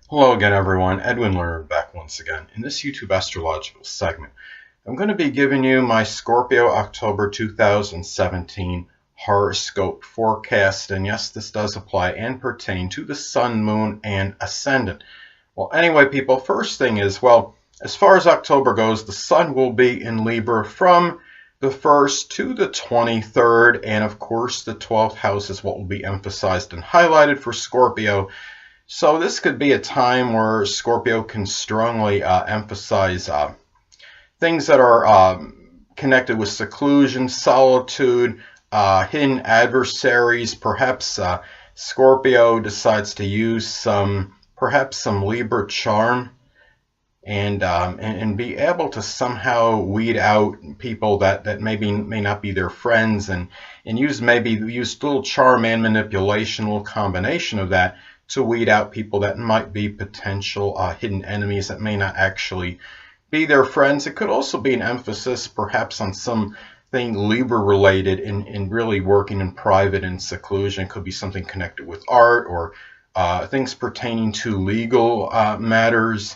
Hello again, everyone. Edwin Learnard back once again. In this YouTube astrological segment, I'm going to be giving you my Scorpio October 2017 horoscope forecast. And yes, this does apply and pertain to the Sun, Moon, and Ascendant. Well, anyway, people, first thing is, well, as far as October goes, the Sun will be in Libra from the 1st to the 23rd. And of course, the 12th house is what will be emphasized and highlighted for Scorpio. So this could be a time where Scorpio can strongly emphasize things that are connected with seclusion, solitude, hidden adversaries. Perhaps Scorpio decides to use perhaps some Libra charm and be able to somehow weed out people that maybe may not be their friends and use little charm and manipulation, a little combination of that, to weed out people that might be potential hidden enemies that may not actually be their friends. It could also be an emphasis perhaps on something Libra related in really working in private and seclusion. It could be something connected with art or things pertaining to legal matters,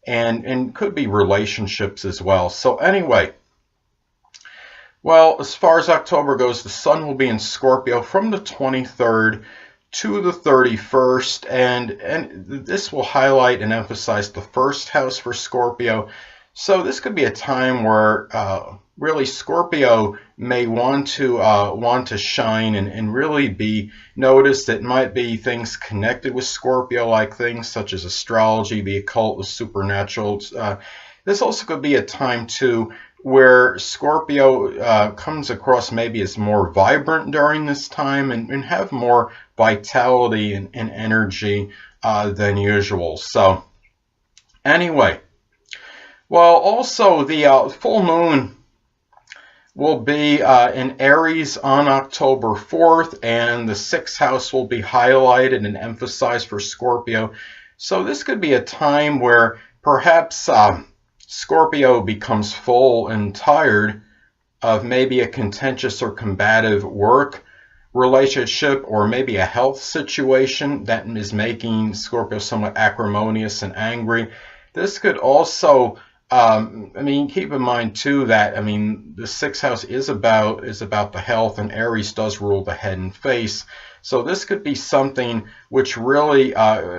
and could be relationships as well. So anyway, well, as far as October goes, the Sun will be in Scorpio from the 23rd to the 31st, and this will highlight and emphasize the first house for Scorpio. So this could be a time where really Scorpio may want to shine and really be noticed. It might be things connected with Scorpio, like things such as astrology, the occult, the supernatural. This also could be a time too where Scorpio comes across maybe as more vibrant during this time and have more vitality and energy than usual. So anyway, well, also the full moon will be in Aries on October 4th, and the 6th house will be highlighted and emphasized for Scorpio. So this could be a time where perhaps Scorpio becomes full and tired of maybe a contentious or combative work relationship, or maybe a health situation that is making Scorpio somewhat acrimonious and angry. This could also, keep in mind too that, the 6th house is about the health, and Aries does rule the head and face. So this could be something which really,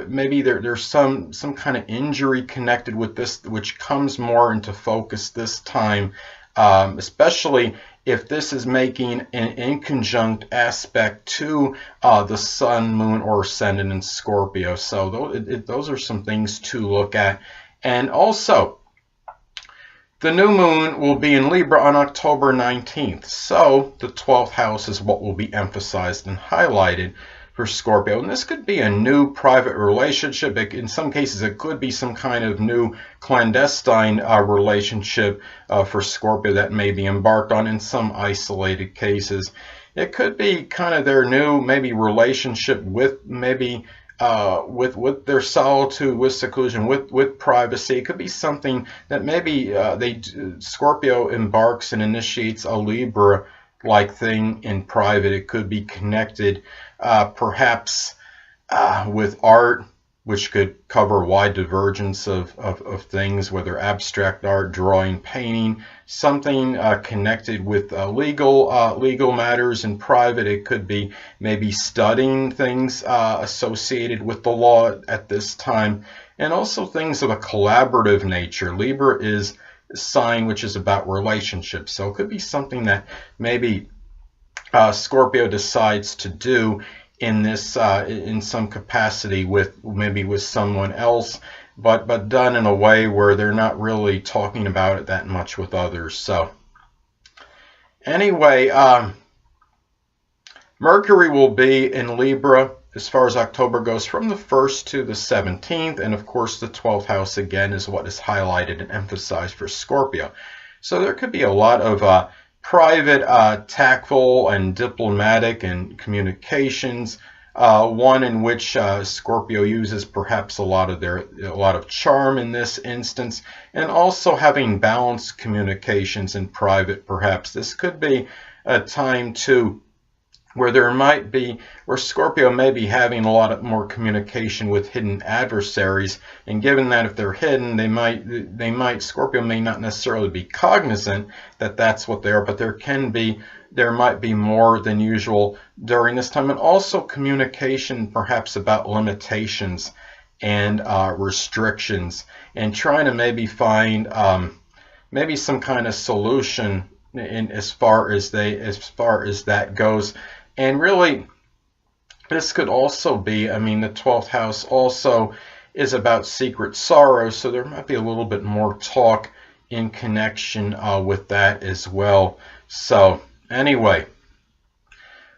maybe there's some kind of injury connected with this, which comes more into focus this time, especially if this is making an inconjunct aspect to the Sun, Moon, or Ascendant in Scorpio. So those are some things to look at. And also, the new moon will be in Libra on October 19th. So the 12th house is what will be emphasized and highlighted for Scorpio. And this could be a new private relationship. In some cases, it could be some kind of new clandestine relationship for Scorpio that may be embarked on in some isolated cases. It could be kind of their new maybe relationship with maybe with their solitude, with seclusion, with privacy. It could be something that maybe Scorpio embarks and initiates a Libra-like thing in private. It could be connected perhaps with art, which could cover a wide divergence of things, whether abstract art, drawing, painting, something connected with legal matters in private. It could be maybe studying things associated with the law at this time, and also things of a collaborative nature. Libra is a sign which is about relationships, so it could be something that maybe Scorpio decides to do in this in some capacity with someone else, but done in a way where they're not really talking about it that much with others. So anyway, Mercury will be in Libra as far as October goes from the 1st to the 17th, and of course the 12th house again is what is highlighted and emphasized for Scorpio. So there could be a lot of private, tactful, and diplomatic and communications. One in which Scorpio uses perhaps a lot of charm in this instance, and also having balanced communications in private. Perhaps this could be a time to where Scorpio may be having a lot more communication with hidden adversaries, and given that if they're hidden, Scorpio may not necessarily be cognizant that that's what they are, but there might be more than usual during this time, and also communication perhaps about limitations and restrictions, and trying to maybe find maybe some kind of solution as far as that goes. And really, this could also be, I mean, the 12th house also is about secret sorrow, so there might be a little bit more talk in connection with that as well. So anyway,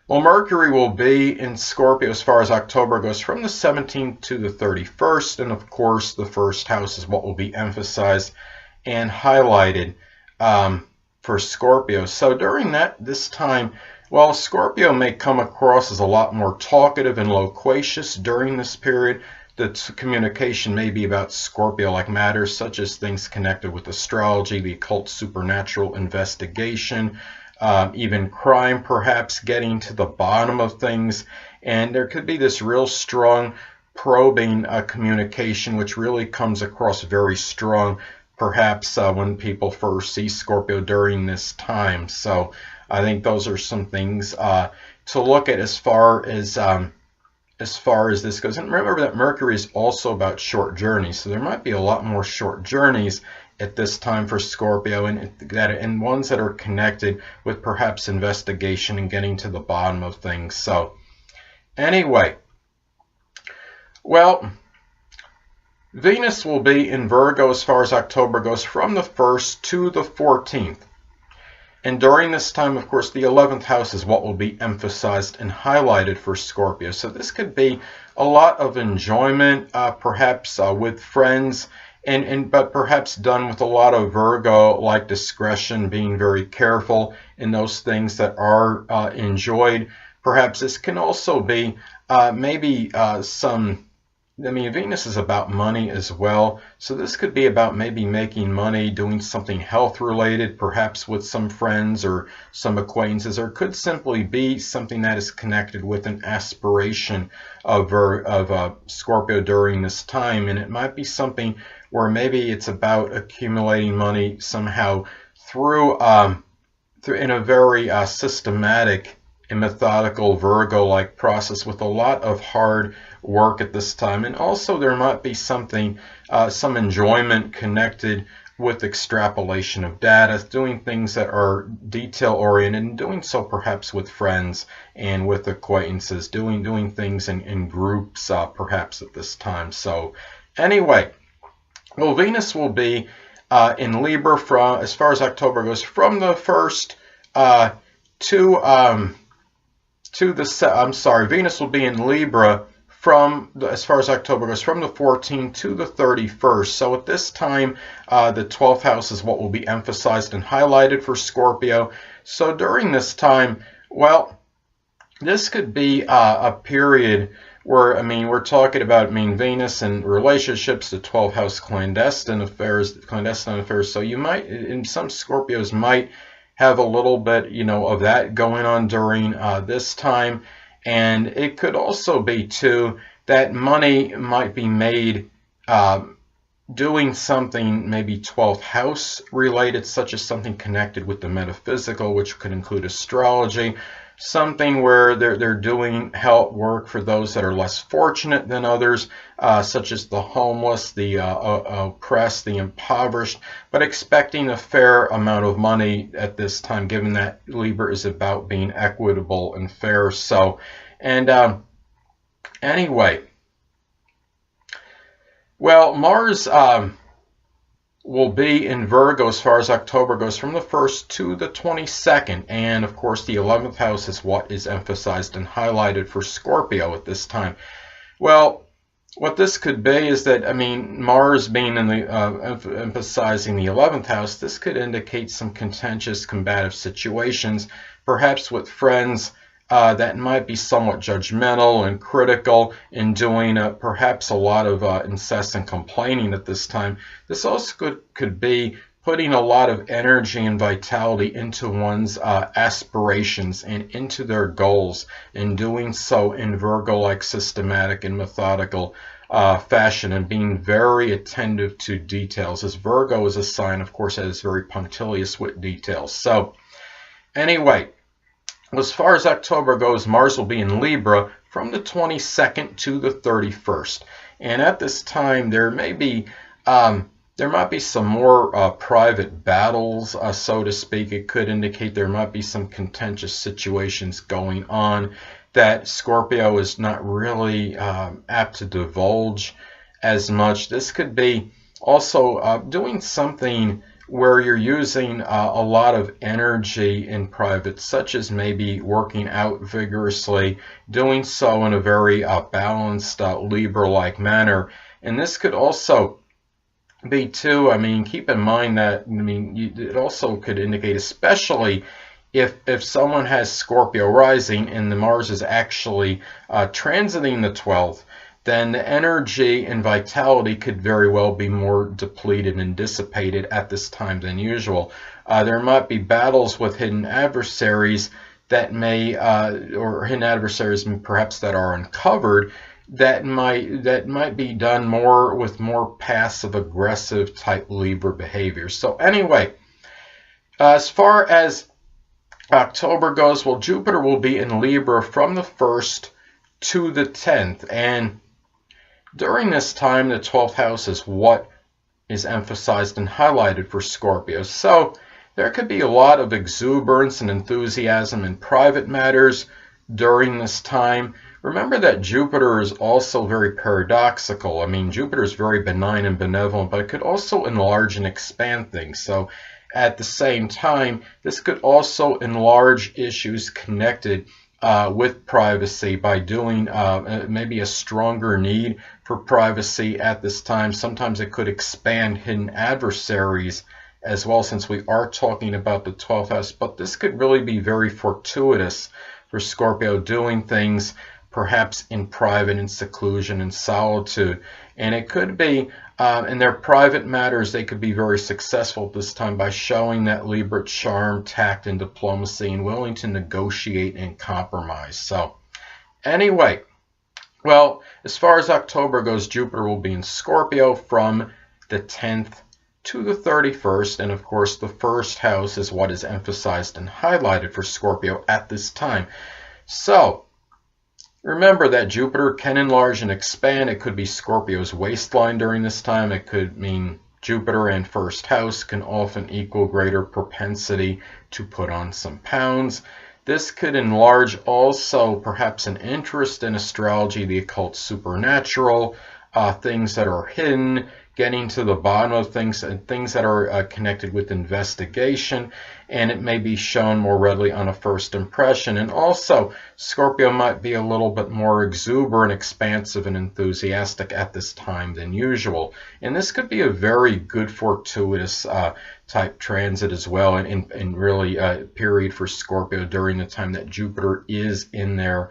well, Mercury will be in Scorpio as far as October goes from the 17th to the 31st, and of course the first house is what will be emphasized and highlighted for Scorpio. So during this time, well, Scorpio may come across as a lot more talkative and loquacious during this period. The communication may be about Scorpio-like matters, such as things connected with astrology, the occult, supernatural, investigation, even crime, perhaps getting to the bottom of things. And there could be this real strong probing communication, which really comes across very strong, perhaps when people first see Scorpio during this time. So I think those are some things to look at as far as this goes. And remember that Mercury is also about short journeys, so there might be a lot more short journeys at this time for Scorpio, and ones that are connected with perhaps investigation and getting to the bottom of things. So anyway, well, Venus will be in Virgo as far as October goes from the 1st to the 14th. And during this time, of course, the 11th house is what will be emphasized and highlighted for Scorpio. So this could be a lot of enjoyment, perhaps with friends, but perhaps done with a lot of Virgo-like discretion, being very careful in those things that are enjoyed. Perhaps this can also be maybe I mean, Venus is about money as well, so this could be about maybe making money, doing something health-related, perhaps with some friends or some acquaintances, or could simply be something that is connected with an aspiration of Scorpio during this time. And it might be something where maybe it's about accumulating money somehow through in a very systematic and methodical Virgo-like process with a lot of hard work at this time. And also there might be something, some enjoyment connected with extrapolation of data, doing things that are detail-oriented, and doing so perhaps with friends and with acquaintances, doing things in groups perhaps at this time. So anyway, well, Venus will be in Libra from, as far as October goes, from the 1st Venus will be in Libra as far as October goes, from the 14th to the 31st. So at this time, the 12th house is what will be emphasized and highlighted for Scorpio. So during this time, well, this could be a period where, I mean, we're talking about, I mean, Venus and relationships, the 12th house clandestine affairs. So you might, in some Scorpios might have a little bit, you know, of that going on during this time. And it could also be, too, that money might be made doing something maybe 12th house related, such as something connected with the metaphysical, which could include astrology, something where they're doing help work for those that are less fortunate than others, such as the homeless, the oppressed, the impoverished, but expecting a fair amount of money at this time, given that Libra is about being equitable and fair. So, and anyway, well, Mars will be in Virgo as far as October goes, from the 1st to the 22nd. And of course, the 11th house is what is emphasized and highlighted for Scorpio at this time. Well, what this could be is that, I mean, Mars being in the emphasizing the 11th house, this could indicate some contentious, combative situations, perhaps with friends that might be somewhat judgmental and critical, in doing perhaps a lot of incessant complaining at this time. This also could be putting a lot of energy and vitality into one's aspirations and into their goals, and doing so in Virgo-like systematic and methodical fashion, and being very attentive to details, as Virgo is a sign, of course, that is very punctilious with details. So anyway, as far as October goes, Mars will be in Libra from the 22nd to the 31st. And at this time, there might be some more private battles, so to speak. It could indicate there might be some contentious situations going on that Scorpio is not really apt to divulge as much. This could be also doing something where you're using a lot of energy in private, such as maybe working out vigorously, doing so in a very balanced Libra-like manner. And this could also be too, keep in mind that, it also could indicate, especially if someone has Scorpio rising and the Mars is actually transiting the 12th, then the energy and vitality could very well be more depleted and dissipated at this time than usual. There might be battles with hidden adversaries that may, or hidden adversaries perhaps that are uncovered, that might be done more with more passive aggressive type Libra behavior. So anyway, as far as October goes, well, Jupiter will be in Libra from the 1st to the 10th, and during this time, the 12th house is what is emphasized and highlighted for Scorpio. So there could be a lot of exuberance and enthusiasm in private matters during this time. Remember that Jupiter is also very paradoxical. Jupiter is very benign and benevolent, but it could also enlarge and expand things. So at the same time, this could also enlarge issues connected with privacy by doing maybe a stronger need for privacy at this time. Sometimes it could expand hidden adversaries as well, since we are talking about the 12th house. But this could really be very fortuitous for Scorpio, doing things perhaps in private, in seclusion, in solitude. And it could be, in their private matters, they could be very successful this time by showing that Libra charm, tact, and diplomacy, and willing to negotiate and compromise. So anyway, well, as far as October goes, Jupiter will be in Scorpio from the 10th to the 31st. And of course, the first house is what is emphasized and highlighted for Scorpio at this time. So remember that Jupiter can enlarge and expand. It could be Scorpio's waistline during this time. It could mean Jupiter and first house can often equal greater propensity to put on some pounds. This could enlarge also perhaps an interest in astrology, the occult, supernatural, things that are hidden, getting to the bottom of things, and things that are connected with investigation, and it may be shown more readily on a first impression. And also, Scorpio might be a little bit more exuberant, expansive, and enthusiastic at this time than usual. And this could be a very good fortuitous type transit as well, and really a period for Scorpio during the time that Jupiter is in their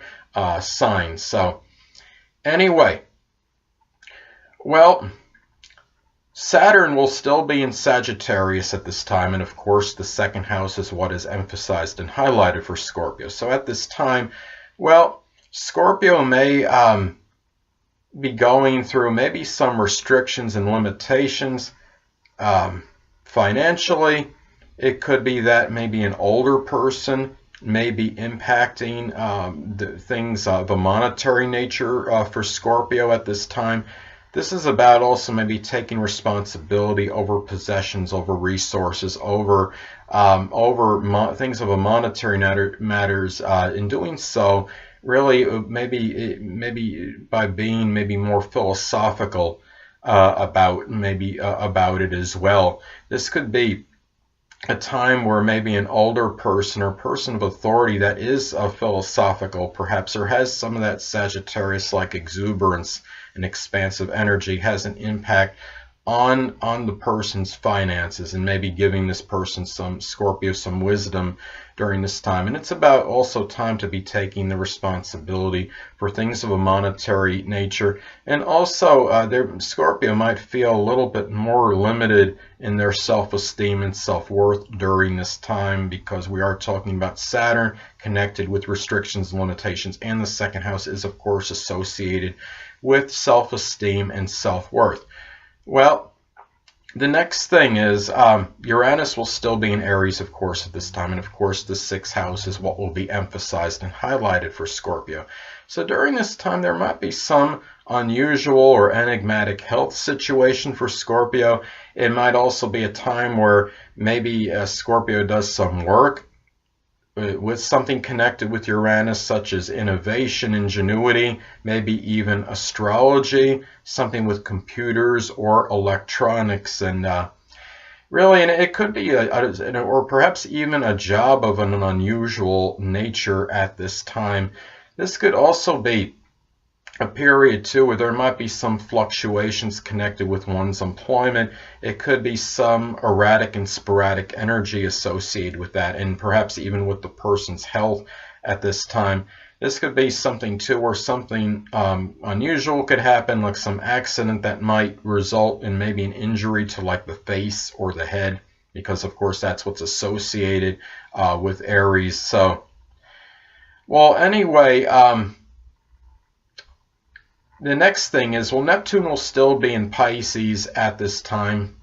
sign. So anyway, well, Saturn will still be in Sagittarius at this time, and of course the second house is what is emphasized and highlighted for Scorpio. So at this time, well, Scorpio may be going through maybe some restrictions and limitations financially. It could be that maybe an older person may be impacting the things of a monetary nature for Scorpio at this time. This is about also maybe taking responsibility over possessions, over resources, over things of a monetary matters. In doing so, really maybe by being maybe more philosophical about it as well. This could be a time where maybe an older person or person of authority that is philosophical, perhaps, or has some of that Sagittarius-like exuberance and expansive energy, has an impact on the person's finances and maybe giving this person, some Scorpio, some wisdom during this time. And it's about also time to be taking the responsibility for things of a monetary nature. And also Scorpio might feel a little bit more limited in their self-esteem and self-worth during this time, because we are talking about Saturn connected with restrictions and limitations, and the second house is of course associated with self-esteem and self-worth. Well, the next thing is Uranus will still be in Aries, of course, at this time. And, of course, the sixth house is what will be emphasized and highlighted for Scorpio. So during this time, there might be some unusual or enigmatic health situation for Scorpio. It might also be a time where maybe Scorpio does some work with something connected with Uranus, such as innovation, ingenuity, maybe even astrology, something with computers or electronics, and really, and it could be, or perhaps even a job of an unusual nature at this time. This could also be a period too where there might be some fluctuations connected with one's employment. It could be some erratic and sporadic energy associated with that, and perhaps even with the person's health at this time. This could be something too where something unusual could happen, like some accident that might result in maybe an injury to like the face or the head, because of course that's what's associated with Aries. So, well, anyway, the next thing is, well, Neptune will still be in Pisces at this time.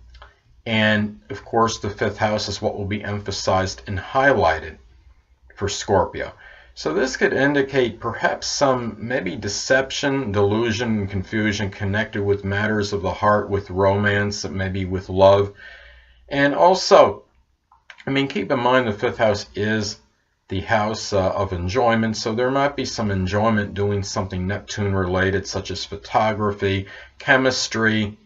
And, of course, the fifth house is what will be emphasized and highlighted for Scorpio. So this could indicate perhaps some maybe deception, delusion, and confusion connected with matters of the heart, with romance, maybe with love. And also, I mean, keep in mind the fifth house is the house of enjoyment, so there might be some enjoyment doing something Neptune related, such as photography, chemistry,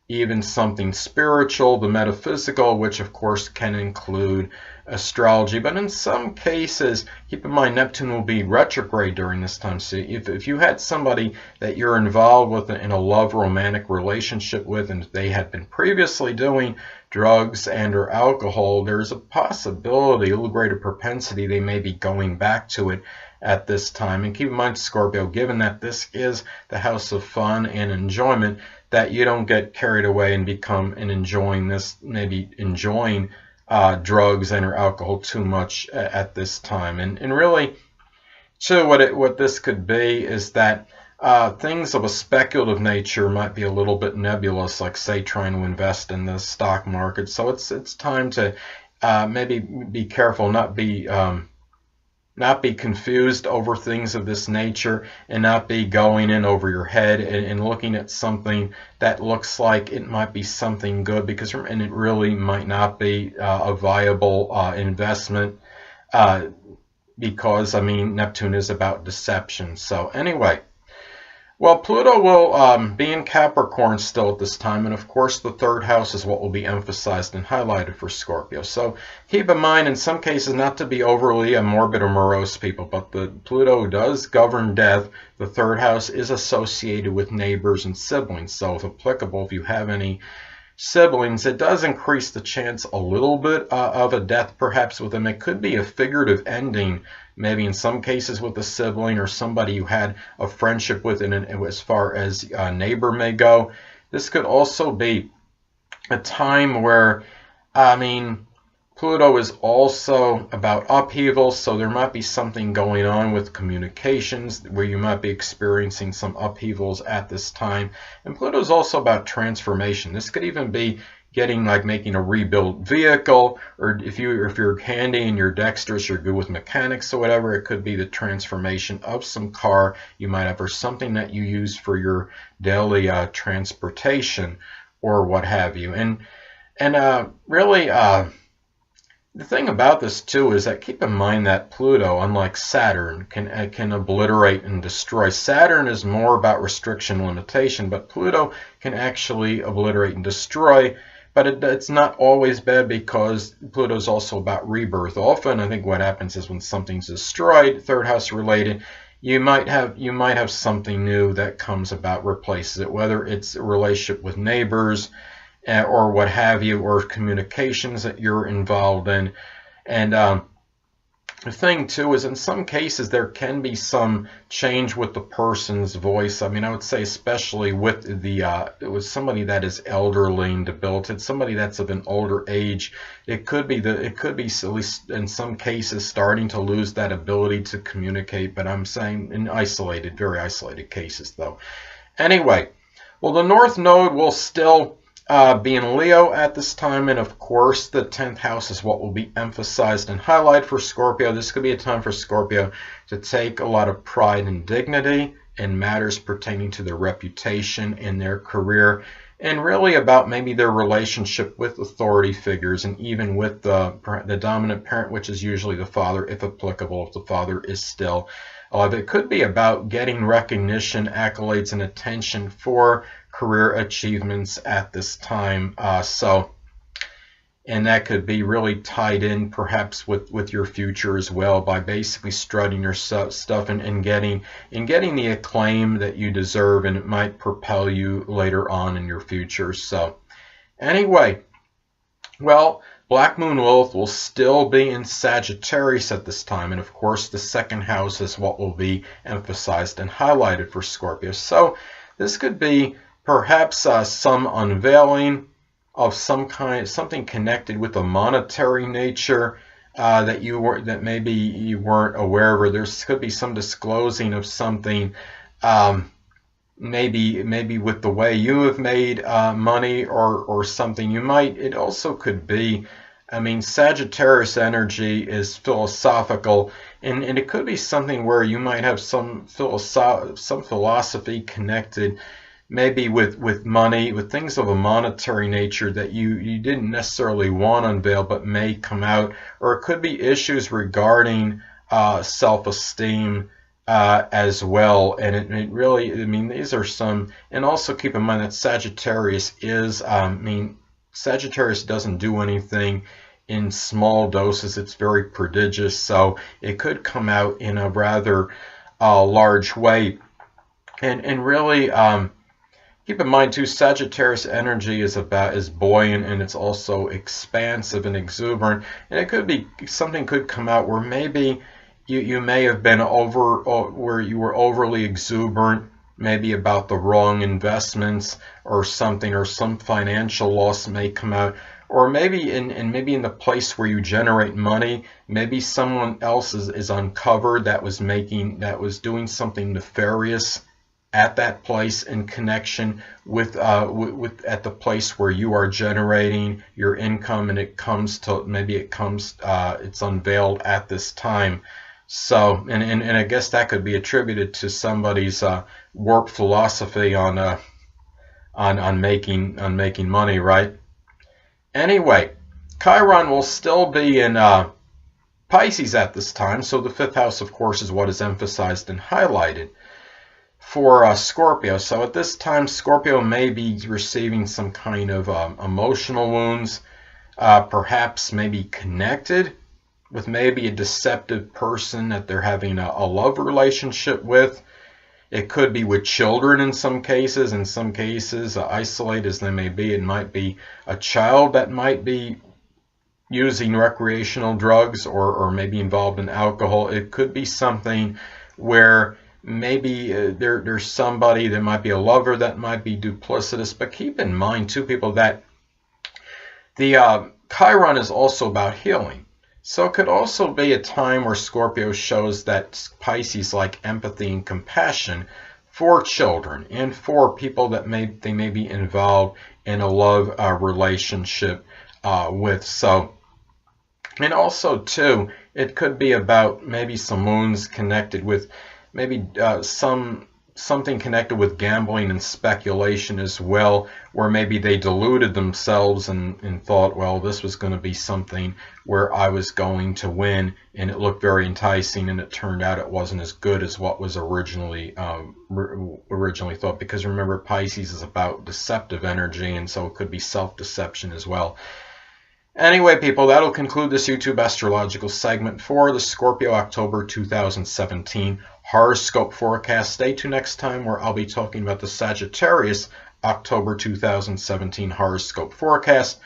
even something spiritual, the metaphysical, which of course can include astrology. But in some cases, keep in mind Neptune will be retrograde during this time. So if you had somebody that you're involved with in a love romantic relationship with, and they had been previously doing drugs and or alcohol, there's a possibility, a little greater propensity, they may be going back to it at this time. And keep in mind, Scorpio, given that this is the house of fun and enjoyment, that you don't get carried away and become and enjoying this, maybe enjoying drugs and or alcohol too much at this time. And really, too, what this could be is that things of a speculative nature might be a little bit nebulous, like say trying to invest in the stock market. So it's time to maybe be careful, not be confused over things of this nature, and not be going in over your head and looking at something that looks like it might be something good, and it really might not be a viable investment, because I mean Neptune is about deception. So anyway, well, Pluto will be in Capricorn still at this time, and of course the third house is what will be emphasized and highlighted for Scorpio. So keep in mind, in some cases, not to be overly morbid or morose, people, but the Pluto does govern death. The third house is associated with neighbors and siblings. So if applicable, if you have any siblings, it does increase the chance a little bit of a death perhaps with them. It could be a figurative ending, maybe in some cases with a sibling or somebody you had a friendship with, as far as a neighbor may go. This could also be a time where, I mean, Pluto is also about upheaval, so there might be something going on with communications where you might be experiencing some upheavals at this time. And Pluto is also about transformation. This could even be making a rebuilt vehicle, or if you're handy and you're dexterous, you're good with mechanics or whatever, it could be the transformation of some car you might have, or something that you use for your daily transportation or what have you. And really, the thing about this too is that keep in mind that Pluto, unlike Saturn, can obliterate and destroy. Saturn is more about restriction and limitation, but Pluto can actually obliterate and destroy. But it's not always bad, because Pluto is also about rebirth. Often, I think what happens is when something's destroyed, third house related, you might have something new that comes about, replaces it, whether it's a relationship with neighbors or what have you, or communications that you're involved in. And the thing too is, in some cases there can be some change with the person's voice. I mean, I would say especially with with somebody that is elderly and debilitated, somebody that's of an older age, it could be at least in some cases starting to lose that ability to communicate. But I'm saying in very isolated cases though. Anyway, well, the North Node will still be in Leo at this time, and of course the 10th house is what will be emphasized and highlighted for Scorpio. This could be a time for Scorpio to take a lot of pride and dignity in matters pertaining to their reputation in their career, and really about maybe their relationship with authority figures, and even with the dominant parent, which is usually the father, if applicable, if the father is still alive. It could be about getting recognition, accolades, and attention for career achievements at this time. And that could be really tied in perhaps with your future as well, by basically strutting your stuff and getting the acclaim that you deserve, and it might propel you later on in your future. So anyway, well, Black Moon Lilith will still be in Sagittarius at this time, and of course the 2nd house is what will be emphasized and highlighted for Scorpio. So this could be perhaps some unveiling of some kind, something connected with a monetary nature that maybe you weren't aware of, or there could be some disclosing of something, maybe with the way you have made money or something. It also could be, I mean, Sagittarius energy is philosophical, and it could be something where you might have some philosophy connected maybe with money, with things of a monetary nature that you didn't necessarily want to unveil but may come out. Or it could be issues regarding self-esteem as well. And it really, I mean, these are some, and also keep in mind that Sagittarius is, Sagittarius doesn't do anything in small doses. It's very prodigious, so it could come out in a rather large way. And really, keep in mind too, Sagittarius energy is buoyant, and it's also expansive and exuberant. And it could be, something could come out where maybe you may have been where you were overly exuberant, maybe about the wrong investments or something, or some financial loss may come out. Or maybe in the place where you generate money, maybe someone else is uncovered that was doing something nefarious at that place in connection with at the place where you are generating your income, and it's unveiled at this time. So and I guess that could be attributed to somebody's warped philosophy on making money, right? Anyway, Chiron will still be in Pisces at this time, so the 5th house, of course, is what is emphasized and highlighted for Scorpio. So at this time, Scorpio may be receiving some kind of emotional wounds, perhaps maybe connected with maybe a deceptive person that they're having a love relationship with. It could be with children in some cases. In some cases, isolated as they may be, it might be a child that might be using recreational drugs or maybe involved in alcohol. It could be something where maybe there's somebody that might be a lover that might be duplicitous. But keep in mind, too, people, that the Chiron is also about healing. So it could also be a time where Scorpio shows that Pisces like empathy and compassion for children and for people that they may be involved in a love relationship with. So, and also too, it could be about maybe some wounds connected with maybe something connected with gambling and speculation as well, where maybe they deluded themselves and thought, well, this was going to be something where I was going to win, and it looked very enticing, and it turned out it wasn't as good as what was originally thought. Because remember, Pisces is about deceptive energy, and so it could be self-deception as well. Anyway, people, that'll conclude this YouTube astrological segment for the Scorpio October 2017 horoscope forecast. Stay tuned next time where I'll be talking about the Sagittarius October 2017 horoscope forecast.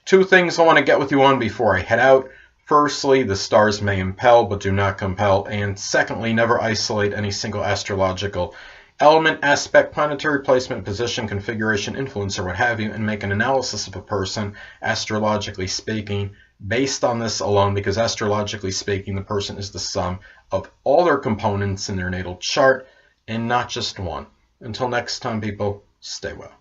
Two things I want to get with you on before I head out. Firstly, the stars may impel but do not compel. And secondly, never isolate any single astrological element, aspect, planetary placement, position, configuration, influence, or what have you, and make an analysis of a person, astrologically speaking, based on this alone, because astrologically speaking, the person is the sum of all their components in their natal chart and not just one. Until next time, people, stay well.